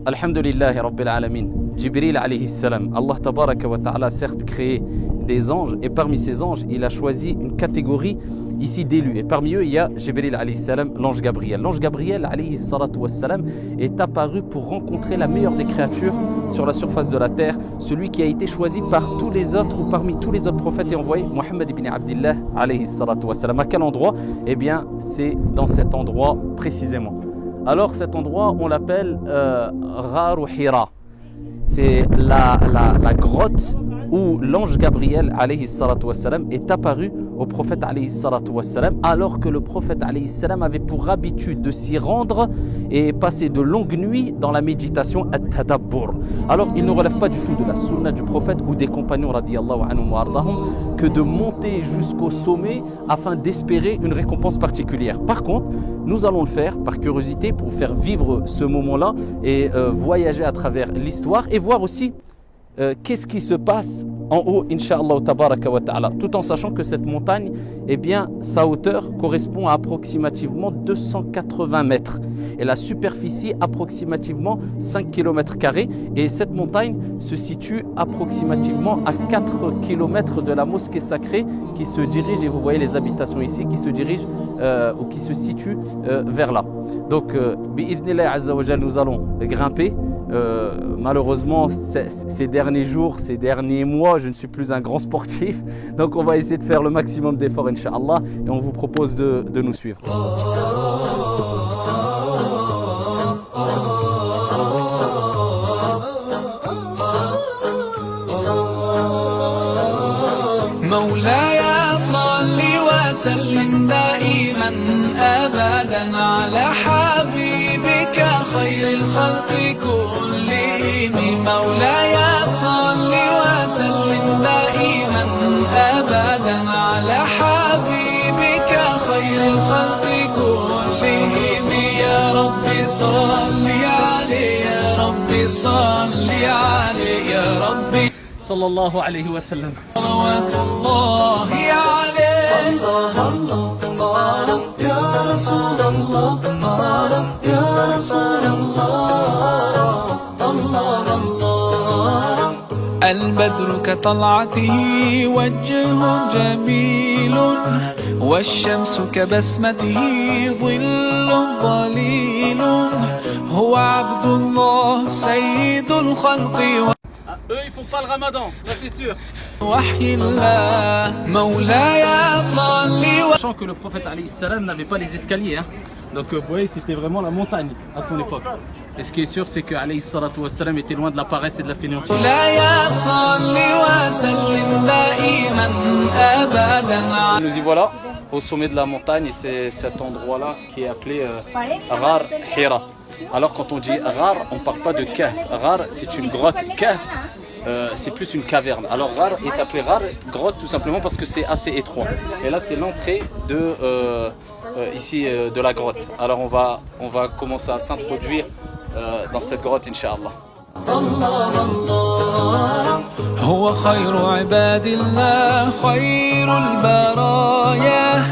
Alhamdulillahi Rabbil Alamin. Jibril alayhi salam, Allah tabaraka wa ta'ala a certes créé des anges et parmi ces anges, il a choisi une catégorie ici d'élus. Et parmi eux, il y a Jibril alayhi salam, l'ange Gabriel. L'ange Gabriel alayhi salatu wassalam est apparu pour rencontrer la meilleure des créatures sur la surface de la terre, celui qui a été choisi par tous les autres ou parmi tous les autres prophètes et envoyés, Muhammad ibn Abdillah alayhi salatu wassalam. À quel endroit? Eh bien, c'est dans cet endroit précisément. Alors cet endroit, on l'appelle Ghar Hira. C'est la grotte où l'ange Gabriel alayhi salatu wassalam est apparu au prophète alayhi salatu wassalam, alors que le prophète alayhi salam avait pour habitude de s'y rendre et passer de longues nuits dans la méditation at-tadabbur. Alors il ne relève pas du tout de la sunna du prophète ou des compagnons radiyallahu anhum wa ardahum que de monter jusqu'au sommet afin d'espérer une récompense particulière. Par contre, nous allons le faire par curiosité pour faire vivre ce moment-là et voyager à travers l'histoire et voir aussi qu'est-ce qui se passe en haut, Inch'Allah tabaraka wa ta'ala, tout en sachant que cette montagne, eh bien, sa hauteur correspond à approximativement 280 mètres et la superficie approximativement 5 km². Et cette montagne se situe approximativement à 4 km de la mosquée sacrée qui se dirige, et vous voyez les habitations ici, qui se dirigent ou qui se situent vers là. Donc, bi'idhnillah azza wa jal, nous allons grimper. Malheureusement, ces derniers jours, ces derniers mois, je ne suis plus un grand sportif. Donc on va essayer de faire le maximum d'efforts, Inch'Allah, et on vous propose de nous suivre. وسلم دائما أبدا على حبيبك خير الخلق كلهم مولاي صل وسلم دائما أبدا على حبيبك خير الخلق كلهم يا ربي صل عليه يا ربي صل عليه يا ربي صلى الله عليه وسلم صلوات الله عليه الله الله الله يا رسول الله يا رسول الله الله الله البدر كطلعته وجه جميل والشمس كبسمته ظل ظليل هو عبد الله سيد الخلق Eux, ils font pas le ramadan, ça c'est sûr. Sachant que le prophète alayhi salam n'avait pas les escaliers, hein. Donc vous voyez, c'était vraiment la montagne à son époque. Et ce qui est sûr, c'est que alayhi salatu wassalam était loin de la paresse et de la fainéantise. Nous y voilà au sommet de la montagne, et c'est cet endroit-là qui est appelé Ghar Hira. Alors quand on dit Ghar, on ne parle pas de Kahf. Ghar, c'est une grotte. Kahf, c'est plus une caverne. Alors Ghar est appelé Ghar, grotte, tout simplement parce que c'est assez étroit. Et là, c'est l'entrée de ici de la grotte. Alors on va commencer à s'introduire dans cette grotte, Inch'Allah. هو خير عباد الله خير البرايا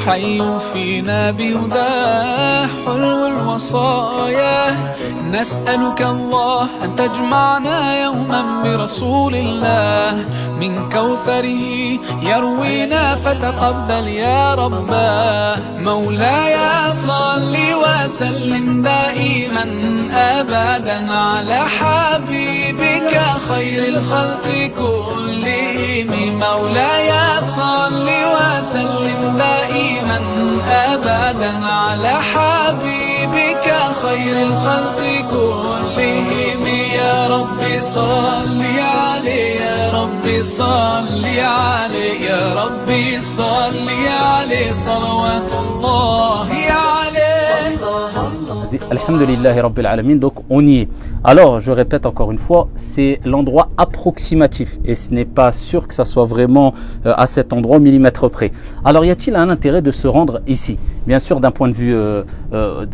حي فينا بهداه حلو الوصايا نسألك الله أن تجمعنا يوما برسول الله من كوثره يروينا فتقبل يا رباه مولاي صل وسلم دائما أبدا على حبيبك خير الخلق كلهم مولاي صل وسلم دائما أبدا على حبيبك خير الخلق كلهم يا ربي صل عليه يا ربي صل عليه يا ربي صل عليه صلوات الله عليه. Alhamdulillahi Rabbil Alamin, donc on y est. Alors je répète encore une fois, c'est l'endroit approximatif et ce n'est pas sûr que ça soit vraiment à cet endroit au millimètre près. Alors y a-t-il un intérêt de se rendre ici? Bien sûr, d'un point de vue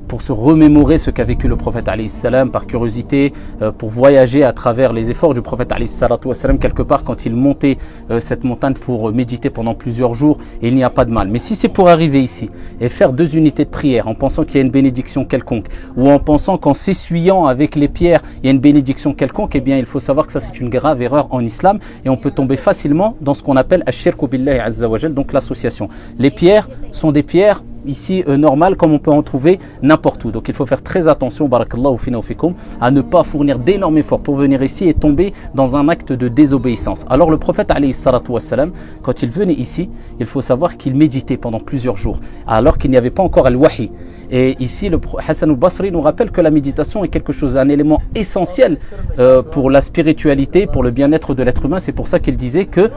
pour se remémorer ce qu'a vécu le prophète alayhi salam, par curiosité, pour voyager à travers les efforts du prophète alayhi salatu wassalam quelque part quand il montait cette montagne pour méditer pendant plusieurs jours, il n'y a pas de mal. Mais si c'est pour arriver ici et faire 2 unités de prière en pensant qu'il y a une bénédiction quelconque, ou en pensant qu'en s'essuyant avec les pierres, il y a une bénédiction quelconque, eh bien il faut savoir que ça c'est une grave erreur en islam et on peut tomber facilement dans ce qu'on appelle ash-shirku billahi azza wa jal, donc l'association. Les pierres sont des pierres ici normales comme on peut en trouver n'importe où. Donc il faut faire très attention, barakallahu fina wa fikum, à ne pas fournir d'énormes efforts pour venir ici et tomber dans un acte de désobéissance. Alors le prophète alayhi salatu wassalam, quand il venait ici, il faut savoir qu'il méditait pendant plusieurs jours alors qu'il n'y avait pas encore al-wahi. Et ici le Hassan al-Basri nous rappelle que la méditation est quelque chose, un élément essentiel pour la spiritualité, pour le bien-être de l'être humain. C'est pour ça qu'il disait que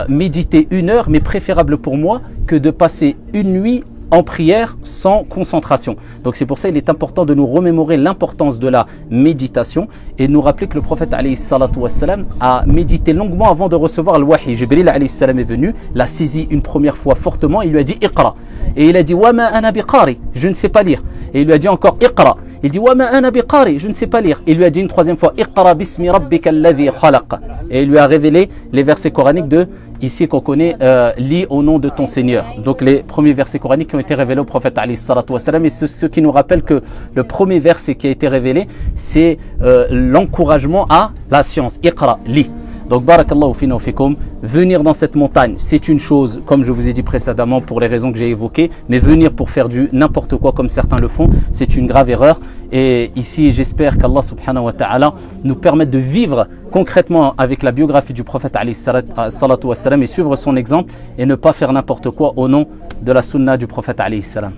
méditer 1 heure m'est préférable pour moi que de passer une nuit en prière sans concentration. Donc c'est pour ça qu'il est important de nous remémorer l'importance de la méditation et de nous rappeler que le prophète alayhi salatu wassalam a médité longuement avant de recevoir le wahi. Jibril alayhi salam est venu, l'a saisi une première fois fortement, il lui a dit Iqra. Et il a dit Wa ma ana biqari, je ne sais pas lire. Et il lui a dit encore Iqra. Il dit Wa ma ana biqari, je ne sais pas lire. Il lui a dit une troisième fois Iqra bismi rabbika alladhi khalaq. Et il lui a révélé les versets coraniques de ici qu'on connaît, lis au nom de ton Seigneur. Donc les premiers versets coraniques qui ont été révélés au prophète alayhi salatu wassalam, et ce qui nous rappelle que le premier verset qui a été révélé, c'est l'encouragement à la science. Iqra, lis. Donc barakallahu fina wa fikum, venir dans cette montagne, c'est une chose, comme je vous ai dit précédemment pour les raisons que j'ai évoquées, mais venir pour faire du n'importe quoi comme certains le font, c'est une grave erreur. Et ici j'espère qu'Allah subhanahu wa ta'ala nous permette de vivre concrètement avec la biographie du prophète alayhi salatu wassalam et suivre son exemple et ne pas faire n'importe quoi au nom de la sunna du prophète alayhi salam.